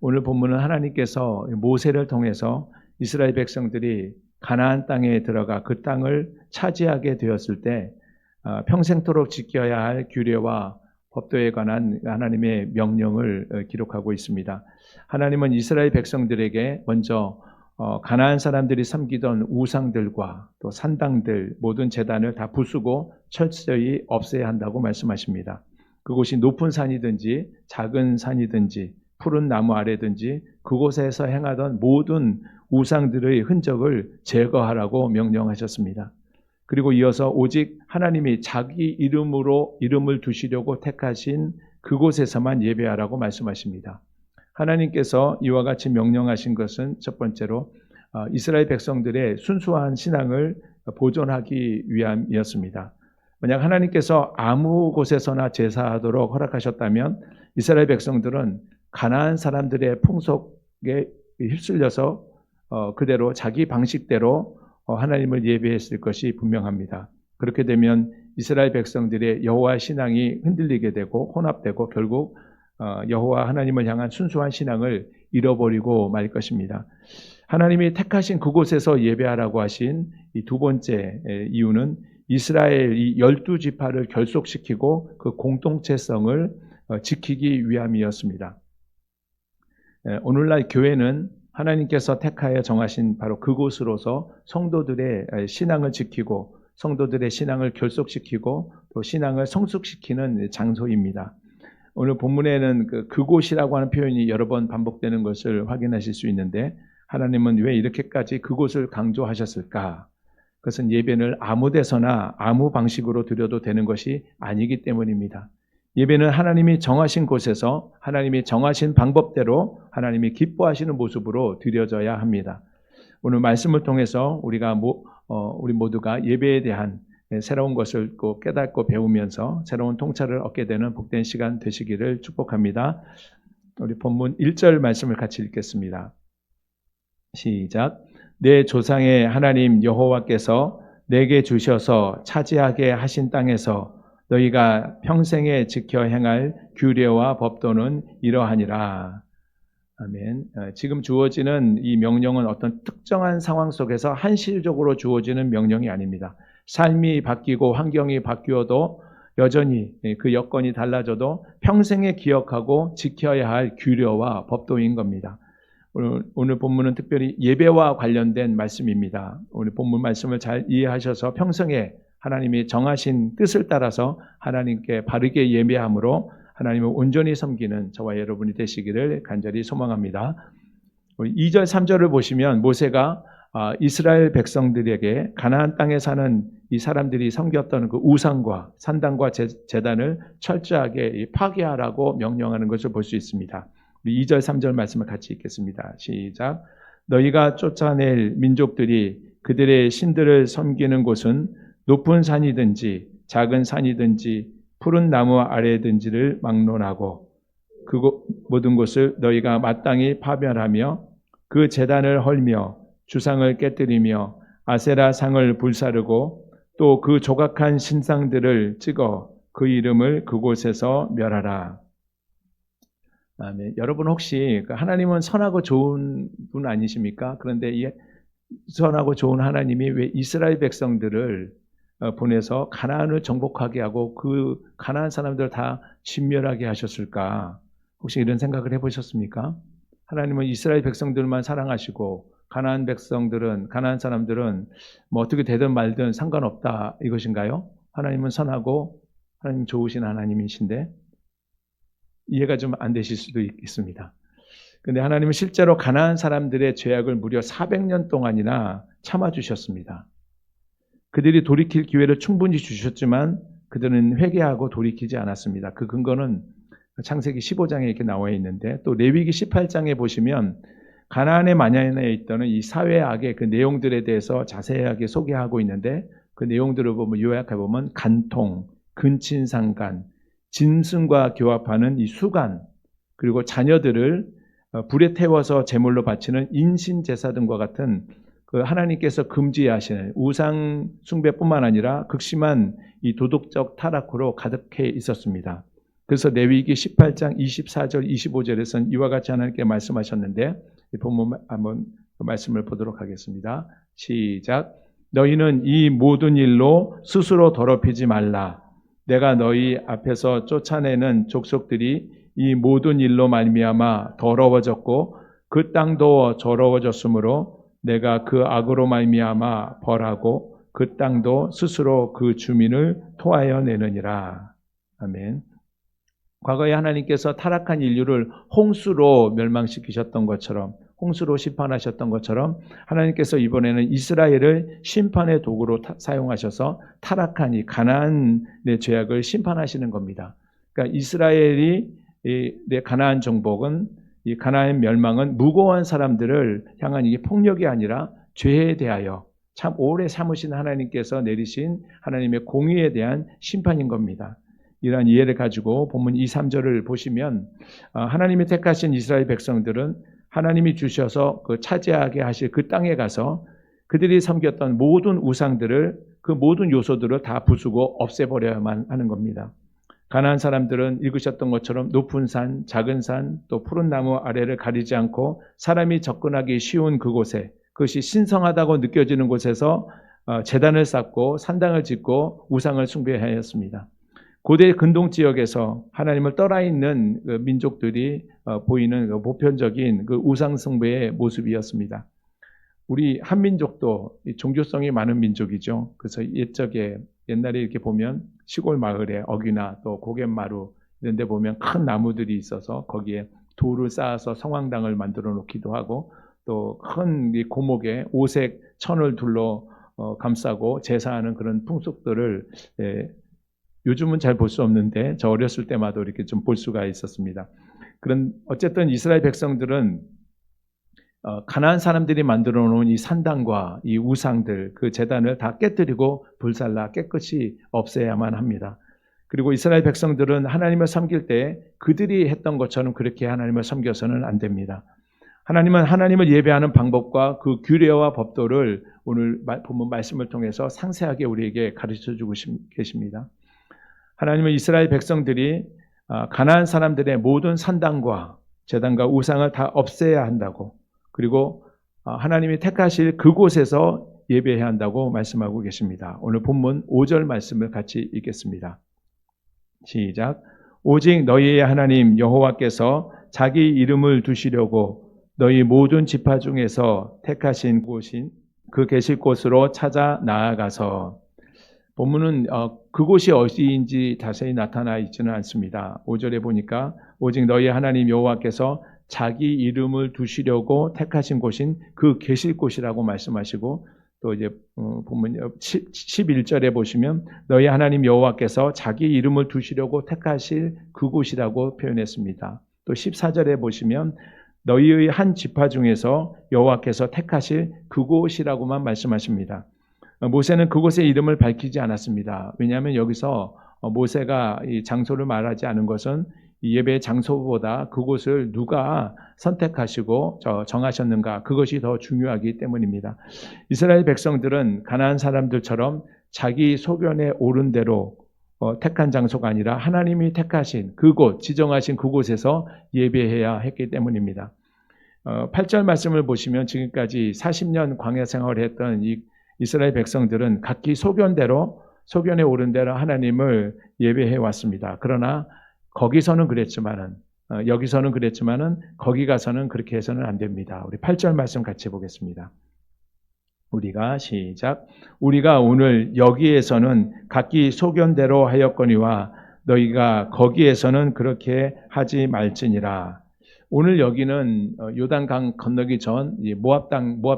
오늘 본문은 하나님께서 모세를 통해서 이스라엘 백성들이 가나안 땅에 들어가 그 땅을 차지하게 되었을 때 평생토록 지켜야 할 규례와 법도에 관한 하나님의 명령을 기록하고 있습니다. 하나님은 이스라엘 백성들에게 먼저 가나안 사람들이 섬기던 우상들과 또 산당들 모든 제단을 다 부수고 철저히 없애야 한다고 말씀하십니다. 그곳이 높은 산이든지 작은 산이든지 푸른 나무 아래든지 그곳에서 행하던 모든 우상들의 흔적을 제거하라고 명령하셨습니다. 그리고 이어서 오직 하나님이 자기 이름을 두시려고 택하신 그곳에서만 예배하라고 말씀하십니다. 하나님께서 이와 같이 명령하신 것은 첫 번째로 이스라엘 백성들의 순수한 신앙을 보존하기 위함이었습니다. 만약 하나님께서 아무 곳에서나 제사하도록 허락하셨다면 이스라엘 백성들은 가나안 사람들의 풍속에 휩쓸려서 그대로 자기 방식대로 하나님을 예배했을 것이 분명합니다. 그렇게 되면 이스라엘 백성들의 여호와 신앙이 흔들리게 되고 혼합되고 결국 여호와 하나님을 향한 순수한 신앙을 잃어버리고 말 것입니다. 하나님이 택하신 그곳에서 예배하라고 하신 이 두 번째 이유는 이스라엘 이 12지파를 결속시키고 그 공동체성을 지키기 위함이었습니다. 오늘날 교회는 하나님께서 택하여 정하신 바로 그곳으로서 성도들의 신앙을 지키고 성도들의 신앙을 결속시키고 또 신앙을 성숙시키는 장소입니다. 오늘 본문에는 그곳이라고 하는 표현이 여러 번 반복되는 것을 확인하실 수 있는데 하나님은 왜 이렇게까지 그곳을 강조하셨을까? 그것은 예배를 아무 데서나 아무 방식으로 드려도 되는 것이 아니기 때문입니다. 예배는 하나님이 정하신 곳에서 하나님이 정하신 방법대로 하나님이 기뻐하시는 모습으로 드려져야 합니다. 오늘 말씀을 통해서 우리 모두가 예배에 대한 새로운 것을 꼭 깨닫고 배우면서 새로운 통찰을 얻게 되는 복된 시간 되시기를 축복합니다. 우리 본문 1절 말씀을 같이 읽겠습니다. 시작. 내 조상의 하나님 여호와께서 내게 주셔서 차지하게 하신 땅에서 너희가 평생에 지켜 행할 규례와 법도는 이러하니라. 아멘. 지금 주어지는 이 명령은 어떤 특정한 상황 속에서 한시적으로 주어지는 명령이 아닙니다. 삶이 바뀌고 환경이 바뀌어도 여전히 그 여건이 달라져도 평생에 기억하고 지켜야 할 규례와 법도인 겁니다. 오늘 본문은 특별히 예배와 관련된 말씀입니다. 오늘 본문 말씀을 잘 이해하셔서 평생에 하나님이 정하신 뜻을 따라서 하나님께 바르게 예배함으로 하나님을 온전히 섬기는 저와 여러분이 되시기를 간절히 소망합니다. 2절 3절을 보시면 모세가 이스라엘 백성들에게 가나안 땅에 사는 이 사람들이 섬겼던 그 우상과 산당과 제단을 철저하게 파괴하라고 명령하는 것을 볼 수 있습니다. 2절 3절 말씀을 같이 읽겠습니다. 시작. 너희가 쫓아낼 민족들이 그들의 신들을 섬기는 곳은 높은 산이든지 작은 산이든지 푸른 나무 아래든지를 막론하고 그 모든 곳을 너희가 마땅히 파멸하며 그 제단을 헐며 주상을 깨뜨리며 아세라 상을 불사르고 또 그 조각한 신상들을 찍어 그 이름을 그곳에서 멸하라. 아멘. 여러분 혹시 하나님은 선하고 좋은 분 아니십니까? 그런데 이 선하고 좋은 하나님이 왜 이스라엘 백성들을 보내서 가나안을 정복하게 하고 그 가나안 사람들을 다 진멸하게 하셨을까? 혹시 이런 생각을 해보셨습니까? 하나님은 이스라엘 백성들만 사랑하시고 가나안 사람들은 뭐 어떻게 되든 말든 상관없다 이것인가요? 하나님은 선하고 하나님 좋으신 하나님이신데 이해가 좀 안 되실 수도 있습니다. 그런데 하나님은 실제로 가나안 사람들의 죄악을 무려 400년 동안이나 참아주셨습니다. 그들이 돌이킬 기회를 충분히 주셨지만 그들은 회개하고 돌이키지 않았습니다. 그 근거는 창세기 15장에 이렇게 나와 있는데 또 레위기 18장에 보시면 가나안의 만연에 있던 이 사회악의 그 내용들에 대해서 자세하게 소개하고 있는데 그 내용들을 보면 요약해 보면 간통, 근친상간, 짐승과 교합하는 이 수간, 그리고 자녀들을 불에 태워서 제물로 바치는 인신제사 등과 같은 그 하나님께서 금지하시는 우상 숭배뿐만 아니라 극심한 이 도덕적 타락으로 가득해 있었습니다. 그래서 레위기 18장 24절 25절에서는 이와 같이 하나님께 말씀하셨는데 이 본문 한번 말씀을 보도록 하겠습니다. 시작. 너희는 이 모든 일로 스스로 더럽히지 말라. 내가 너희 앞에서 쫓아내는 족속들이 이 모든 일로 말미암아 더러워졌고 그 땅도 더러워졌으므로 내가 그 악으로 말미암아 벌하고 그 땅도 스스로 그 주민을 토하여 내느니라. 아멘. 과거에 하나님께서 타락한 인류를 홍수로 멸망시키셨던 것처럼, 홍수로 심판하셨던 것처럼 하나님께서 이번에는 이스라엘을 심판의 도구로 사용하셔서 타락한 이 가나안의 죄악을 심판하시는 겁니다. 그러니까 이스라엘이 가나안 정복은, 이 가나안 멸망은 무고한 사람들을 향한 이게 폭력이 아니라 죄에 대하여 참 오래 참으신 하나님께서 내리신 하나님의 공의에 대한 심판인 겁니다. 이러한 이해를 가지고 본문 2, 3절을 보시면 하나님이 택하신 이스라엘 백성들은 하나님이 주셔서 그 차지하게 하실 그 땅에 가서 그들이 섬겼던 모든 우상들을, 그 모든 요소들을 다 부수고 없애버려야만 하는 겁니다. 가나안 사람들은 읽으셨던 것처럼 높은 산, 작은 산, 또 푸른 나무 아래를 가리지 않고 사람이 접근하기 쉬운 그곳에, 그것이 신성하다고 느껴지는 곳에서 제단을 쌓고 산당을 짓고 우상을 숭배하였습니다. 고대 근동 지역에서 하나님을 떠나 있는 그 민족들이 보이는 그 보편적인 그 우상 숭배의 모습이었습니다. 우리 한민족도 종교성이 많은 민족이죠. 그래서 옛날에 이렇게 보면 시골 마을에 어귀나 또 고갯마루 이런 데 보면 큰 나무들이 있어서 거기에 돌을 쌓아서 성황당을 만들어 놓기도 하고, 또 큰 고목에 오색 천을 둘러 감싸고 제사하는 그런 풍속들을 요즘은 잘 볼 수 없는데 저 어렸을 때마다 이렇게 좀 볼 수가 있었습니다. 그런 어쨌든 이스라엘 백성들은 가나안 사람들이 만들어 놓은 이 산당과 이 우상들, 그 제단을 다 깨뜨리고 불살라 깨끗이 없애야만 합니다. 그리고 이스라엘 백성들은 하나님을 섬길 때 그들이 했던 것처럼 그렇게 하나님을 섬겨서는 안 됩니다. 하나님은 하나님을 예배하는 방법과 그 규례와 법도를 오늘 본문 말씀을 통해서 상세하게 우리에게 가르쳐주고 계십니다. 하나님은 이스라엘 백성들이 가나안 사람들의 모든 산당과 제단과 우상을 다 없애야 한다고, 그리고 하나님이 택하실 그곳에서 예배해야 한다고 말씀하고 계십니다. 오늘 본문 5절 말씀을 같이 읽겠습니다. 시작. 오직 너희의 하나님 여호와께서 자기 이름을 두시려고 너희 모든 지파 중에서 택하신 곳인 그 계실 곳으로 찾아 나아가서, 본문은 그곳이 어디인지 자세히 나타나 있지는 않습니다. 5절에 보니까 오직 너희 하나님 여호와께서 자기 이름을 두시려고 택하신 곳인 그 계실 곳이라고 말씀하시고, 또 이제 본문 11절에 보시면 너희 하나님 여호와께서 자기 이름을 두시려고 택하실 그곳이라고 표현했습니다. 또 14절에 보시면 너희의 한 지파 중에서 여호와께서 택하실 그곳이라고만 말씀하십니다. 모세는 그곳의 이름을 밝히지 않았습니다. 왜냐하면 여기서 모세가 이 장소를 말하지 않은 것은 예배 장소보다 그곳을 누가 선택하시고 정하셨는가, 그것이 더 중요하기 때문입니다. 이스라엘 백성들은 가나안 사람들처럼 자기 소견에 옳은 대로 택한 장소가 아니라 하나님이 택하신 그곳, 지정하신 그곳에서 예배해야 했기 때문입니다. 8절 말씀을 보시면 지금까지 40년 광야 생활을 했던 이 이스라엘 백성들은 각기 소견에 옳은 대로 하나님을 예배해 왔습니다. 그러나 거기서는 그랬지만은, 여기서는 그랬지만은 거기 가서는 그렇게 해서는 안 됩니다. 우리 8절 말씀 같이 보겠습니다. 우리가 시작. 우리가 오늘 여기에서는 각기 소견대로 하였거니와 너희가 거기에서는 그렇게 하지 말지니라. 오늘 여기는 요단강 건너기 전 모압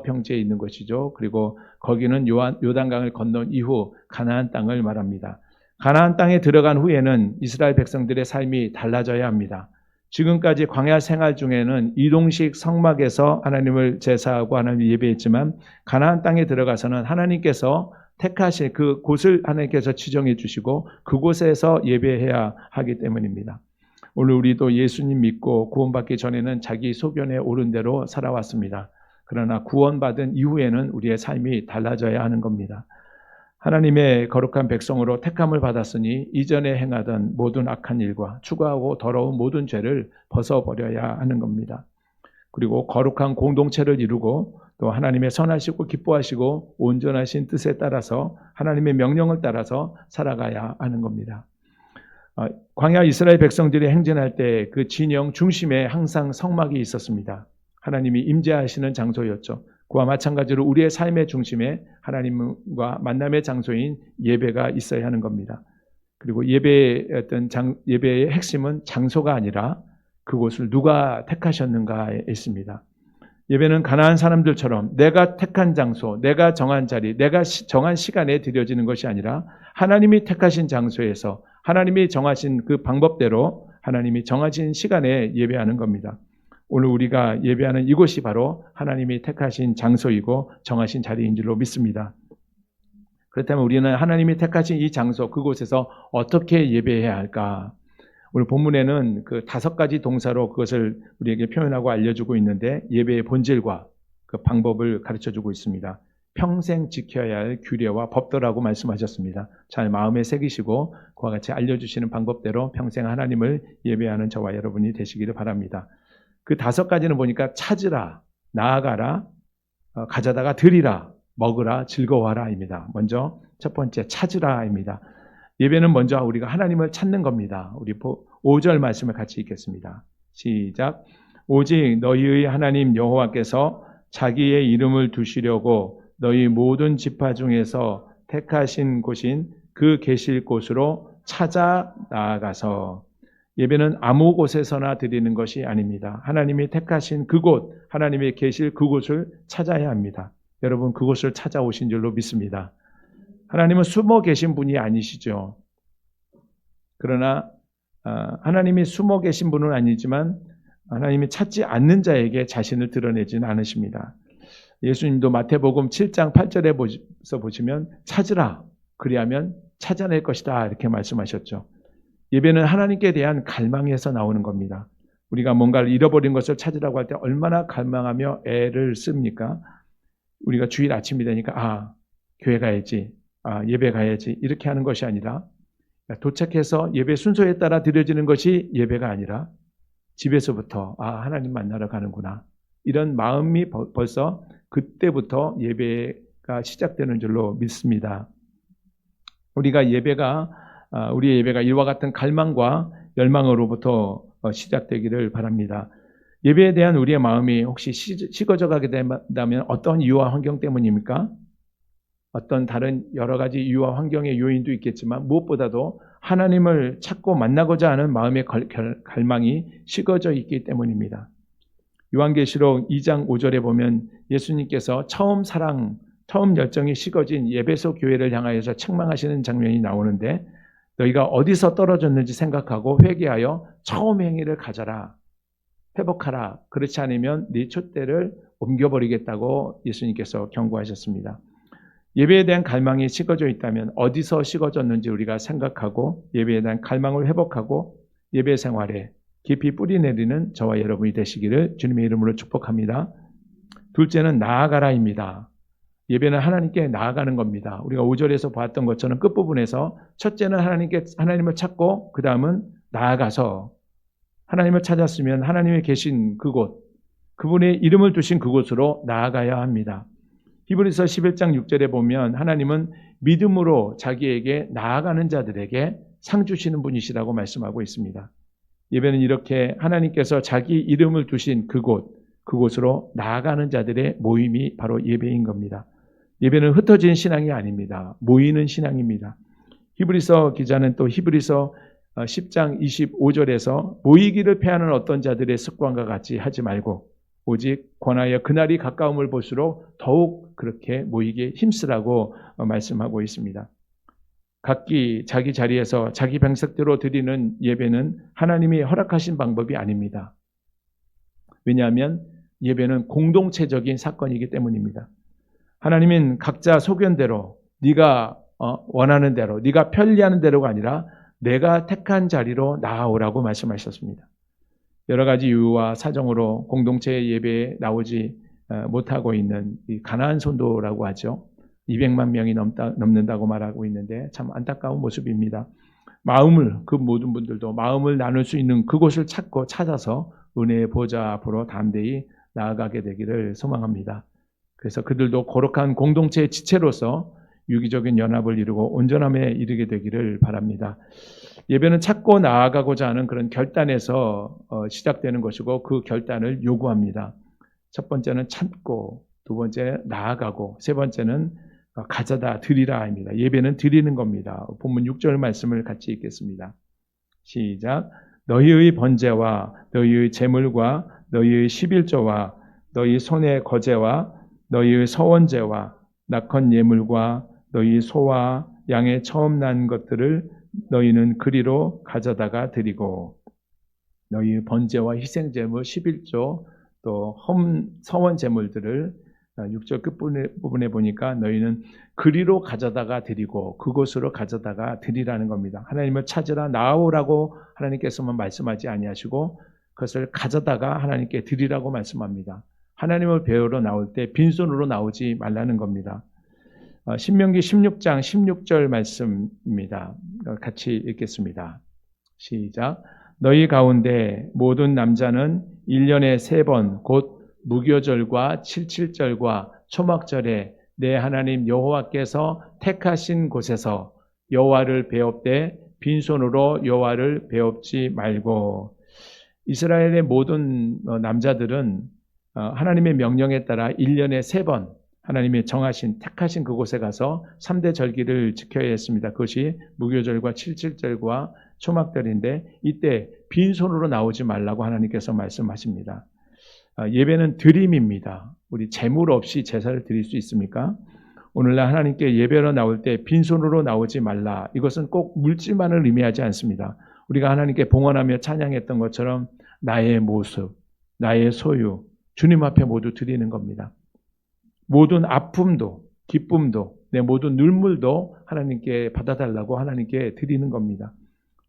평지에 있는 것이죠. 그리고 거기는 요단강을 건넌 이후 가나안 땅을 말합니다. 가나안 땅에 들어간 후에는 이스라엘 백성들의 삶이 달라져야 합니다. 지금까지 광야 생활 중에는 이동식 성막에서 하나님을 제사하고 하나님을 예배했지만 가나안 땅에 들어가서는 하나님께서 택하실 그 곳을 하나님께서 지정해 주시고 그곳에서 예배해야 하기 때문입니다. 오늘 우리도 예수님 믿고 구원받기 전에는 자기 소견에 옳은 대로 살아왔습니다. 그러나 구원받은 이후에는 우리의 삶이 달라져야 하는 겁니다. 하나님의 거룩한 백성으로 택함을 받았으니 이전에 행하던 모든 악한 일과 추구하고 더러운 모든 죄를 벗어버려야 하는 겁니다. 그리고 거룩한 공동체를 이루고 또 하나님의 선하시고 기뻐하시고 온전하신 뜻에 따라서 하나님의 명령을 따라서 살아가야 하는 겁니다. 광야 이스라엘 백성들이 행진할 때 그 진영 중심에 항상 성막이 있었습니다. 하나님이 임재하시는 장소였죠. 그와 마찬가지로 우리의 삶의 중심에 하나님과 만남의 장소인 예배가 있어야 하는 겁니다. 그리고 예배의 핵심은 장소가 아니라 그곳을 누가 택하셨는가에 있습니다. 예배는 가나안 사람들처럼 내가 택한 장소, 내가 정한 자리, 내가 정한 시간에 드려지는 것이 아니라 하나님이 택하신 장소에서 하나님이 정하신 그 방법대로 하나님이 정하신 시간에 예배하는 겁니다. 오늘 우리가 예배하는 이곳이 바로 하나님이 택하신 장소이고 정하신 자리인 줄로 믿습니다. 그렇다면 우리는 하나님이 택하신 이 장소, 그곳에서 어떻게 예배해야 할까? 오늘 본문에는 그 5가지 동사로 그것을 우리에게 표현하고 알려주고 있는데 예배의 본질과 그 방법을 가르쳐주고 있습니다. 평생 지켜야 할 규례와 법도라고 말씀하셨습니다. 잘 마음에 새기시고 그와 같이 알려주시는 방법대로 평생 하나님을 예배하는 저와 여러분이 되시기를 바랍니다. 그 5가지는 보니까 찾으라, 나아가라, 가져다가 드리라, 먹으라, 즐거워하라입니다. 먼저 첫 번째 찾으라입니다. 예배는 먼저 우리가 하나님을 찾는 겁니다. 우리 5절 말씀을 같이 읽겠습니다. 시작. 오직 너희의 하나님 여호와께서 자기의 이름을 두시려고 너희 모든 지파 중에서 택하신 곳인 그 계실 곳으로 찾아 나아가서. 예배는 아무 곳에서나 드리는 것이 아닙니다. 하나님이 택하신 그곳, 하나님이 계실 그곳을 찾아야 합니다. 여러분 그곳을 찾아오신 줄로 믿습니다. 하나님은 숨어 계신 분이 아니시죠. 그러나 하나님이 숨어 계신 분은 아니지만 하나님이 찾지 않는 자에게 자신을 드러내지는 않으십니다. 예수님도 마태복음 7장 8절에 보시면 찾으라, 그리하면 찾아낼 것이다 이렇게 말씀하셨죠. 예배는 하나님께 대한 갈망에서 나오는 겁니다. 우리가 뭔가를 잃어버린 것을 찾으라고 할 때 얼마나 갈망하며 애를 씁니까? 우리가 주일 아침이 되니까 교회 가야지, 예배 가야지 이렇게 하는 것이 아니라 도착해서 예배 순서에 따라 드려지는 것이 예배가 아니라 집에서부터 하나님 만나러 가는구나 이런 마음이 벌써 그때부터 예배가 시작되는 줄로 믿습니다. 우리의 예배가 이와 같은 갈망과 열망으로부터 시작되기를 바랍니다. 예배에 대한 우리의 마음이 혹시 식어져 가게 된다면 어떤 이유와 환경 때문입니까? 어떤 다른 여러 가지 이유와 환경의 요인도 있겠지만 무엇보다도 하나님을 찾고 만나고자 하는 마음의 갈망이 식어져 있기 때문입니다. 요한계시록 2장 5절에 보면 예수님께서 처음 열정이 식어진 에베소 교회를 향하여서 책망하시는 장면이 나오는데 너희가 어디서 떨어졌는지 생각하고 회개하여 처음 행위를 가져라, 회복하라. 그렇지 않으면 네 촛대를 옮겨버리겠다고 예수님께서 경고하셨습니다. 예배에 대한 갈망이 식어져 있다면 어디서 식어졌는지 우리가 생각하고 예배에 대한 갈망을 회복하고 예배 생활에 깊이 뿌리내리는 저와 여러분이 되시기를 주님의 이름으로 축복합니다. 둘째는 나아가라입니다. 예배는 하나님께 나아가는 겁니다. 우리가 5절에서 보았던 것처럼 끝부분에서 첫째는 하나님을 찾고 그 다음은 나아가서 하나님을 찾았으면 하나님이 계신 그곳, 그분의 이름을 두신 그곳으로 나아가야 합니다. 히브리서 11장 6절에 보면 하나님은 믿음으로 자기에게 나아가는 자들에게 상 주시는 분이시라고 말씀하고 있습니다. 예배는 이렇게 하나님께서 자기 이름을 두신 그곳으로 나아가는 자들의 모임이 바로 예배인 겁니다. 예배는 흩어진 신앙이 아닙니다. 모이는 신앙입니다. 히브리서 기자는 또 히브리서 10장 25절에서 모이기를 패하는 어떤 자들의 습관과 같이 하지 말고 오직 권하여 그날이 가까움을 볼수록 더욱 그렇게 모이게 힘쓰라고 말씀하고 있습니다. 각기 자기 자리에서 자기 방식대로 드리는 예배는 하나님이 허락하신 방법이 아닙니다. 왜냐하면 예배는 공동체적인 사건이기 때문입니다. 하나님은 각자 소견대로 네가 원하는 대로 네가 편리하는 대로가 아니라 내가 택한 자리로 나아오라고 말씀하셨습니다. 여러 가지 이유와 사정으로 공동체 예배에 나오지 못하고 있는 이 가나안 성도라고 하죠. 200만 명이 넘는다고 말하고 있는데 참 안타까운 모습입니다. 마음을, 그 모든 분들도 마음을 나눌 수 있는 그곳을 찾아서 은혜의 보좌 앞으로 담대히 나아가게 되기를 소망합니다. 그래서 그들도 거룩한 공동체의 지체로서 유기적인 연합을 이루고 온전함에 이르게 되기를 바랍니다. 예배는 찾고 나아가고자 하는 그런 결단에서 시작되는 것이고 그 결단을 요구합니다. 첫 번째는 찾고, 두 번째 나아가고, 세 번째는 가져다 드리라입니다. 예배는 드리는 겁니다. 본문 6절 말씀을 같이 읽겠습니다. 시작. 너희의 번제와 너희의 제물과 너희의 11조와 너희 손의 거제와 너희의 서원제와 낙헌 예물과 너희 소와 양의 처음 난 것들을 너희는 그리로 가져다가 드리고 너희 번제와 희생제물 11조 또 서원 제물들을 6절 끝부분에 보니까 너희는 그리로 가져다가 드리고 그곳으로 가져다가 드리라는 겁니다. 하나님을 찾으라 나아오라고 하나님께서만 말씀하지 아니하시고 그것을 가져다가 하나님께 드리라고 말씀합니다. 하나님을 배우러 나올 때 빈손으로 나오지 말라는 겁니다. 신명기 16장 16절 말씀입니다. 같이 읽겠습니다. 시작. 너희 가운데 모든 남자는 1년에 3번 곧 무교절과 칠칠절과 초막절에 내 하나님 여호와께서 택하신 곳에서 여호와를 배웁되 빈손으로 여호와를 배웁지 말고. 이스라엘의 모든 남자들은 하나님의 명령에 따라 1년에 3번 하나님의 정하신 택하신 그곳에 가서 3대 절기를 지켜야 했습니다. 그것이 무교절과 칠칠절과 초막절인데 이때 빈손으로 나오지 말라고 하나님께서 말씀하십니다. 예배는 드림입니다. 우리 재물 없이 제사를 드릴 수 있습니까? 오늘날 하나님께 예배로 나올 때 빈손으로 나오지 말라. 이것은 꼭 물질만을 의미하지 않습니다. 우리가 하나님께 봉헌하며 찬양했던 것처럼 나의 모습, 나의 소유, 주님 앞에 모두 드리는 겁니다. 모든 아픔도 기쁨도 내 모든 눈물도 하나님께 받아달라고 하나님께 드리는 겁니다.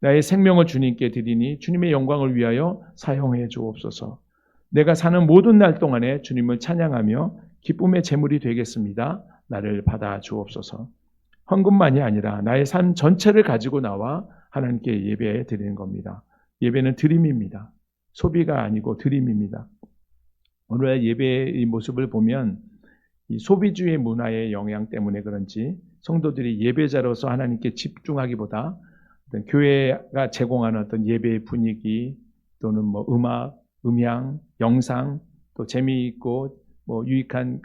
나의 생명을 주님께 드리니 주님의 영광을 위하여 사용해 주옵소서. 내가 사는 모든 날 동안에 주님을 찬양하며 기쁨의 제물이 되겠습니다. 나를 받아 주옵소서. 헌금만이 아니라 나의 삶 전체를 가지고 나와 하나님께 예배해 드리는 겁니다. 예배는 드림입니다. 소비가 아니고 드림입니다. 오늘 예배의 모습을 보면 이 소비주의 문화의 영향 때문에 그런지 성도들이 예배자로서 하나님께 집중하기보다 어떤 교회가 제공하는 어떤 예배의 분위기 또는 뭐 음악, 음향, 영상 또 재미있고 뭐 유익한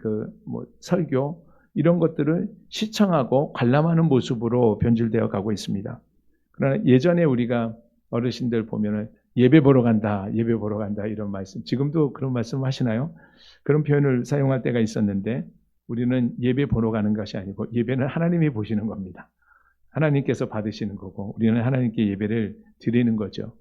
설교 이런 것들을 시청하고 관람하는 모습으로 변질되어 가고 있습니다. 그러나 예전에 우리가 어르신들 보면은 예배 보러 간다, 예배 보러 간다 이런 말씀. 지금도 그런 말씀 하시나요? 그런 표현을 사용할 때가 있었는데 우리는 예배 보러 가는 것이 아니고 예배는 하나님이 보시는 겁니다. 하나님께서 받으시는 거고 우리는 하나님께 예배를 드리는 거죠.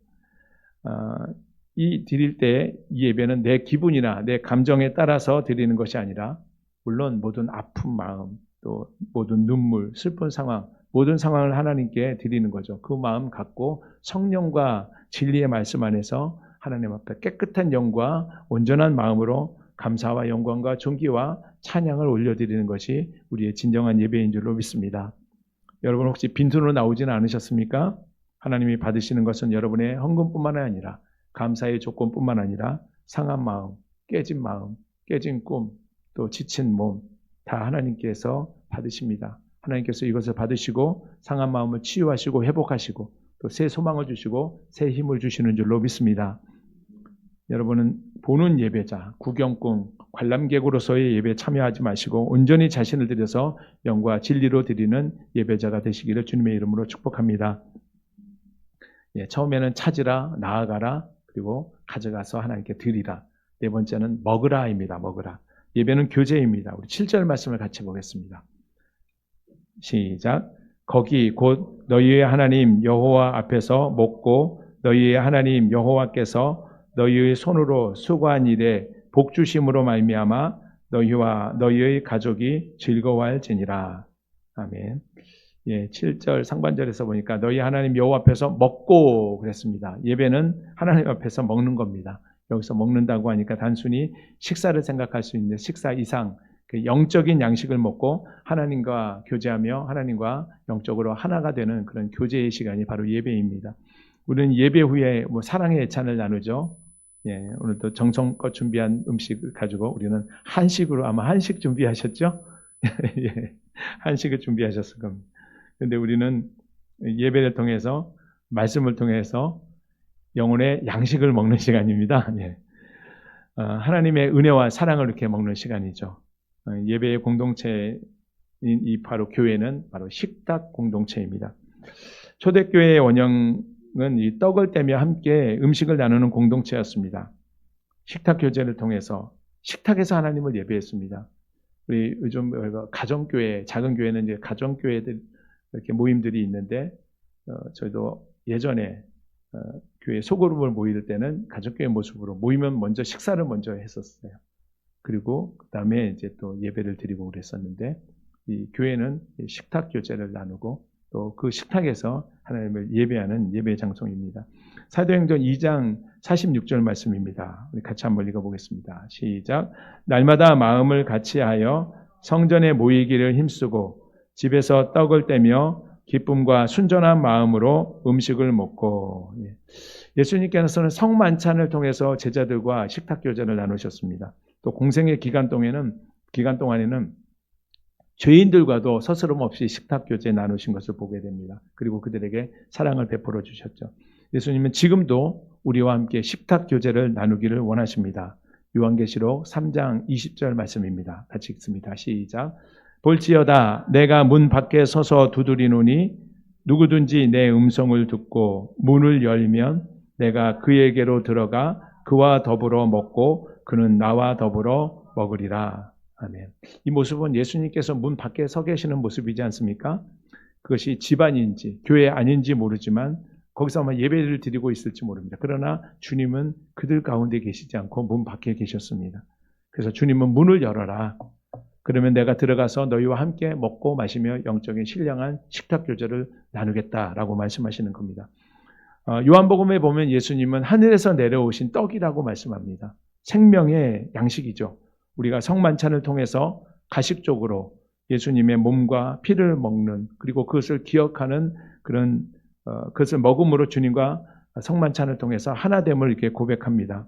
이 드릴 때 이 예배는 내 기분이나 내 감정에 따라서 드리는 것이 아니라 물론 모든 아픈 마음 또 모든 눈물, 슬픈 상황 모든 상황을 하나님께 드리는 거죠. 그 마음 갖고 성령과 진리의 말씀 안에서 하나님 앞에 깨끗한 영과 온전한 마음으로 감사와 영광과 존귀와 찬양을 올려드리는 것이 우리의 진정한 예배인 줄로 믿습니다. 여러분 혹시 빈손으로 나오지는 않으셨습니까? 하나님이 받으시는 것은 여러분의 헌금뿐만 아니라 감사의 조건뿐만 아니라 상한 마음, 깨진 꿈, 또 지친 몸 다 하나님께서 받으십니다. 하나님께서 이것을 받으시고 상한 마음을 치유하시고 회복하시고 또 새 소망을 주시고 새 힘을 주시는 줄로 믿습니다. 여러분은 보는 예배자, 구경꾼, 관람객으로서의 예배에 참여하지 마시고 온전히 자신을 들여서 영과 진리로 드리는 예배자가 되시기를 주님의 이름으로 축복합니다. 처음에는 찾으라, 나아가라, 그리고 가져가서 하나님께 드리라. 네 번째는 먹으라입니다. 먹으라. 예배는 교제입니다. 우리 7절 말씀을 같이 보겠습니다. 시작. 거기 곧 너희의 하나님 여호와 앞에서 먹고 너희의 하나님 여호와께서 너희의 손으로 수고한 일에 복 주심으로 말미암아 너희와 너희의 가족이 즐거워할지니라. 아멘. 7절 상반절에서 보니까 너희 하나님 여호와 앞에서 먹고 그랬습니다. 예배는 하나님 앞에서 먹는 겁니다. 여기서 먹는다고 하니까 단순히 식사를 생각할 수 있는데 식사 이상 그 영적인 양식을 먹고 하나님과 교제하며 하나님과 영적으로 하나가 되는 그런 교제의 시간이 바로 예배입니다. 우리는 예배 후에 사랑의 예찬을 나누죠. 예, 오늘도 정성껏 준비한 음식을 가지고 우리는 한식으로 아마 한식 준비하셨죠? 예, 한식을 준비하셨을 겁니다. 그런데 우리는 예배를 통해서 말씀을 통해서 영혼의 양식을 먹는 시간입니다. 예. 하나님의 은혜와 사랑을 이렇게 먹는 시간이죠. 예배의 공동체인 이 바로 교회는 바로 식탁 공동체입니다. 초대교회의 원형은 이 떡을 떼며 함께 음식을 나누는 공동체였습니다. 식탁 교제를 통해서 식탁에서 하나님을 예배했습니다. 우리 요즘 가정교회, 작은 교회는 이제 가정교회들 이렇게 모임들이 있는데 저희도 예전에 교회 소그룹을 모일 때는 가족교회 모습으로 모이면 먼저 식사를 먼저 했었어요. 그리고 그 다음에 이제 또 예배를 드리고 그랬었는데 이 교회는 식탁 교제를 나누고 또 그 식탁에서 하나님을 예배하는 예배 장소입니다. 사도행전 2장 46절 말씀입니다. 우리 같이 한번 읽어보겠습니다. 시작. 날마다 마음을 같이하여 성전에 모이기를 힘쓰고 집에서 떡을 떼며 기쁨과 순전한 마음으로 음식을 먹고. 예수님께서는 성만찬을 통해서 제자들과 식탁 교제를 나누셨습니다. 또 공생의 기간 동안에는 죄인들과도 서스럼 없이 식탁 교제 나누신 것을 보게 됩니다. 그리고 그들에게 사랑을 베풀어 주셨죠. 예수님은 지금도 우리와 함께 식탁 교제를 나누기를 원하십니다. 요한계시록 3장 20절 말씀입니다. 같이 읽습니다. 시작. 볼지어다 내가 문 밖에 서서 두드리노니 누구든지 내 음성을 듣고 문을 열면 내가 그에게로 들어가 그와 더불어 먹고 그는 나와 더불어 먹으리라. 아멘. 이 모습은 예수님께서 문 밖에 서 계시는 모습이지 않습니까? 그것이 집안인지 교회 아닌지 모르지만 거기서 아마 예배를 드리고 있을지 모릅니다. 그러나 주님은 그들 가운데 계시지 않고 문 밖에 계셨습니다. 그래서 주님은 문을 열어라. 그러면 내가 들어가서 너희와 함께 먹고 마시며 영적인 신령한 식탁 교제를 나누겠다라고 말씀하시는 겁니다. 요한복음에 보면 예수님은 하늘에서 내려오신 떡이라고 말씀합니다. 생명의 양식이죠. 우리가 성만찬을 통해서 가식적으로 예수님의 몸과 피를 먹는 그리고 그것을 기억하는 그런 그것을 먹음으로 주님과 성만찬을 통해서 하나됨을 이렇게 고백합니다.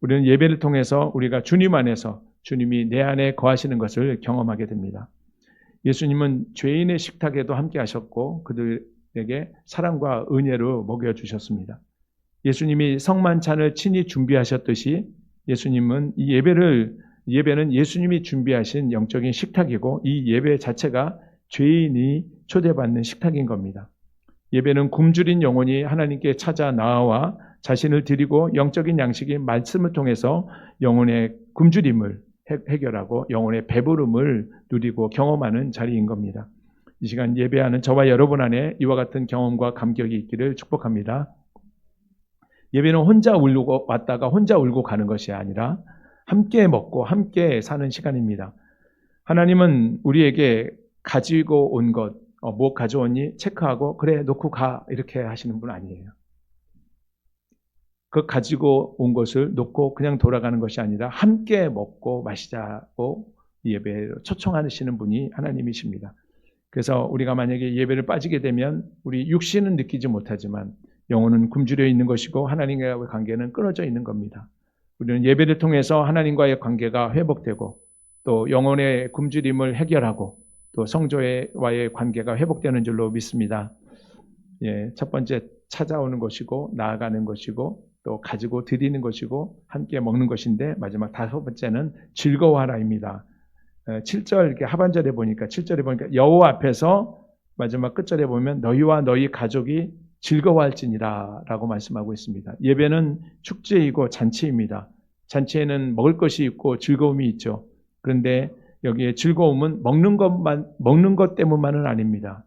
우리는 예배를 통해서 우리가 주님 안에서 주님이 내 안에 거하시는 것을 경험하게 됩니다. 예수님은 죄인의 식탁에도 함께 하셨고 그들에게 사랑과 은혜로 먹여주셨습니다. 예수님이 성만찬을 친히 준비하셨듯이 예수님은 이 예배는 예수님이 준비하신 영적인 식탁이고 이 예배 자체가 죄인이 초대받는 식탁인 겁니다. 예배는 굶주린 영혼이 하나님께 찾아 나아와 자신을 드리고 영적인 양식이 말씀을 통해서 영혼의 굶주림을 해결하고 영혼의 배부름을 누리고 경험하는 자리인 겁니다. 이 시간 예배하는 저와 여러분 안에 이와 같은 경험과 감격이 있기를 축복합니다. 예배는 혼자 울고 왔다가 혼자 울고 가는 것이 아니라 함께 먹고 함께 사는 시간입니다. 하나님은 우리에게 가지고 온 것, 뭐 가져왔니? 체크하고 그래 놓고 가 이렇게 하시는 분 아니에요. 그 가지고 온 것을 놓고 그냥 돌아가는 것이 아니라 함께 먹고 마시자고 예배에 초청하시는 분이 하나님이십니다. 그래서 우리가 만약에 예배를 빠지게 되면 우리 육신은 느끼지 못하지만 영혼은 굶주려 있는 것이고 하나님과의 관계는 끊어져 있는 겁니다. 우리는 예배를 통해서 하나님과의 관계가 회복되고 또 영혼의 굶주림을 해결하고 또 성도와의 관계가 회복되는 줄로 믿습니다. 첫 번째 찾아오는 것이고 나아가는 것이고 또 가지고 드리는 것이고 함께 먹는 것인데 마지막 다섯 번째는 즐거워하라입니다. 7절 이렇게 하반절에 보니까 7절에 보니까 여호와 앞에서 마지막 끝절에 보면 너희와 너희 가족이 즐거워할지니라 라고 말씀하고 있습니다. 예배는 축제이고 잔치입니다. 잔치에는 먹을 것이 있고 즐거움이 있죠. 그런데 여기에 즐거움은 먹는 것 때문만은 아닙니다.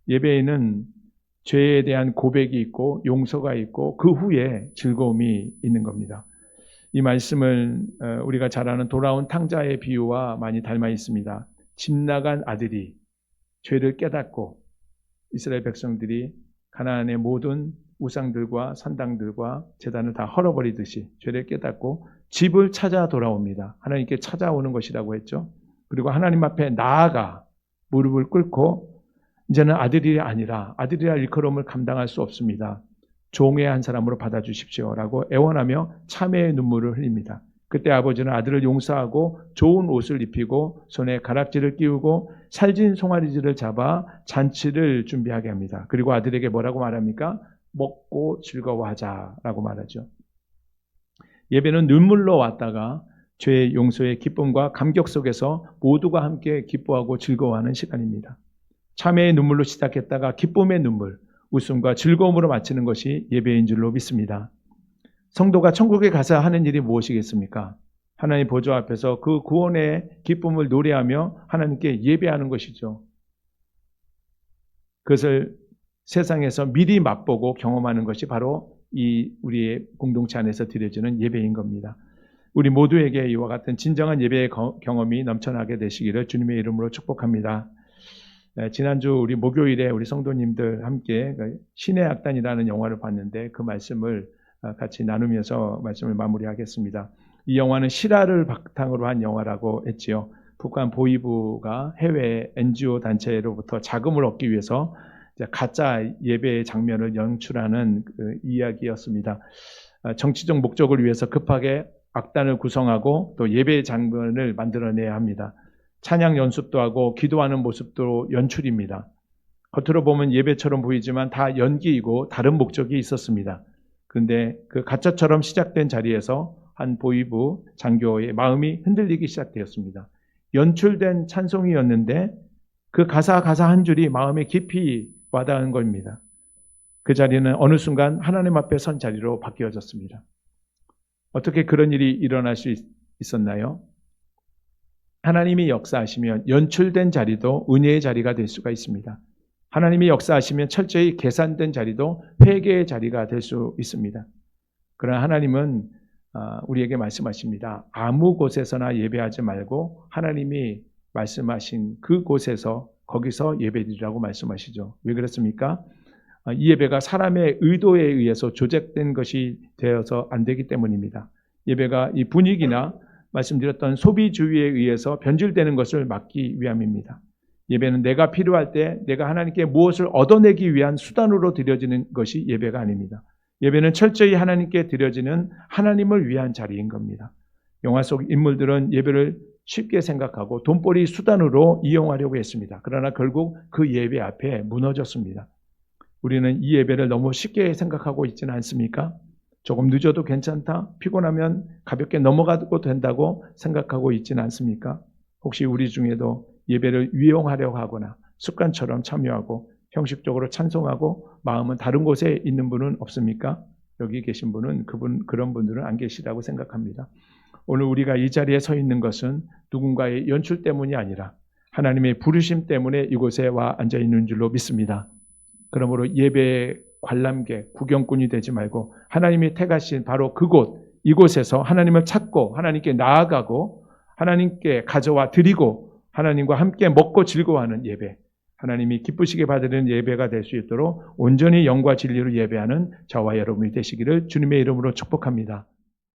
예배에는 죄에 대한 고백이 있고 용서가 있고 그 후에 즐거움이 있는 겁니다. 이 말씀을 우리가 잘 아는 돌아온 탕자의 비유와 많이 닮아 있습니다. 집 나간 아들이 죄를 깨닫고 이스라엘 백성들이 가나안의 모든 우상들과 산당들과 제단을 다 헐어버리듯이 죄를 깨닫고 집을 찾아 돌아옵니다. 하나님께 찾아오는 것이라고 했죠. 그리고 하나님 앞에 나아가 무릎을 꿇고 이제는 아들이 아니라 아들이라 일컬음을 감당할 수 없습니다. 종의 한 사람으로 받아주십시오라고 애원하며 참회의 눈물을 흘립니다. 그때 아버지는 아들을 용서하고 좋은 옷을 입히고 손에 가락지를 끼우고 살진 송아리질을 잡아 잔치를 준비하게 합니다. 그리고 아들에게 뭐라고 말합니까? 먹고 즐거워하자라고 말하죠. 예배는 눈물로 왔다가 죄의 용서의 기쁨과 감격 속에서 모두가 함께 기뻐하고 즐거워하는 시간입니다. 참회의 눈물로 시작했다가 기쁨의 눈물, 웃음과 즐거움으로 마치는 것이 예배인 줄로 믿습니다. 성도가 천국에 가서 하는 일이 무엇이겠습니까? 하나님 보좌 앞에서 그 구원의 기쁨을 노래하며 하나님께 예배하는 것이죠. 그것을 세상에서 미리 맛보고 경험하는 것이 바로 이 우리의 공동체 안에서 드려지는 예배인 겁니다. 우리 모두에게 이와 같은 진정한 예배의 경험이 넘쳐나게 되시기를 주님의 이름으로 축복합니다. 지난주 우리 목요일에 우리 성도님들 함께 신의 악단이라는 영화를 봤는데 그 말씀을 같이 나누면서 말씀을 마무리하겠습니다. 이 영화는 실화를 바탕으로 한 영화라고 했지요. 북한 보위부가 해외 NGO 단체로부터 자금을 얻기 위해서 가짜 예배의 장면을 연출하는 그 이야기였습니다. 정치적 목적을 위해서 급하게 악단을 구성하고 또 예배의 장면을 만들어내야 합니다. 찬양 연습도 하고 기도하는 모습도 연출입니다. 겉으로 보면 예배처럼 보이지만 다 연기이고 다른 목적이 있었습니다. 그런데 그 가짜처럼 시작된 자리에서 한 보위부 장교의 마음이 흔들리기 시작되었습니다. 연출된 찬송이었는데 그 가사 한 줄이 마음에 깊이 와닿은 겁니다. 그 자리는 어느 순간 하나님 앞에 선 자리로 바뀌어졌습니다. 어떻게 그런 일이 일어날 수 있었나요? 하나님이 역사하시면 연출된 자리도 은혜의 자리가 될 수가 있습니다. 하나님이 역사하시면 철저히 계산된 자리도 회개의 자리가 될 수 있습니다. 그러나 하나님은 우리에게 말씀하십니다. 아무 곳에서나 예배하지 말고 하나님이 말씀하신 그곳에서 거기서 예배드리라고 말씀하시죠. 왜 그렇습니까? 이 예배가 사람의 의도에 의해서 조작된 것이 되어서 안 되기 때문입니다. 예배가 이 분위기나 말씀드렸던 소비주의에 의해서 변질되는 것을 막기 위함입니다. 예배는 내가 필요할 때 내가 하나님께 무엇을 얻어내기 위한 수단으로 드려지는 것이 예배가 아닙니다. 예배는 철저히 하나님께 드려지는 하나님을 위한 자리인 겁니다. 영화 속 인물들은 예배를 쉽게 생각하고 돈벌이 수단으로 이용하려고 했습니다. 그러나 결국 그 예배 앞에 무너졌습니다. 우리는 이 예배를 너무 쉽게 생각하고 있지는 않습니까? 조금 늦어도 괜찮다, 피곤하면 가볍게 넘어가도 된다고 생각하고 있지는 않습니까? 혹시 우리 중에도 예배를 위용하려고 하거나 습관처럼 참여하고 형식적으로 찬송하고 마음은 다른 곳에 있는 분은 없습니까? 여기 계신 분은 그런 분들은 안 계시다고 생각합니다. 오늘 우리가 이 자리에 서 있는 것은 누군가의 연출 때문이 아니라 하나님의 부르심 때문에 이곳에 와 앉아 있는 줄로 믿습니다. 그러므로 예배의 관람객, 구경꾼이 되지 말고 하나님이 택하신 바로 그곳, 이곳에서 하나님을 찾고 하나님께 나아가고 하나님께 가져와 드리고 하나님과 함께 먹고 즐거워하는 예배, 하나님이 기쁘시게 받으는 예배가 될 수 있도록 온전히 영과 진리로 예배하는 저와 여러분이 되시기를 주님의 이름으로 축복합니다.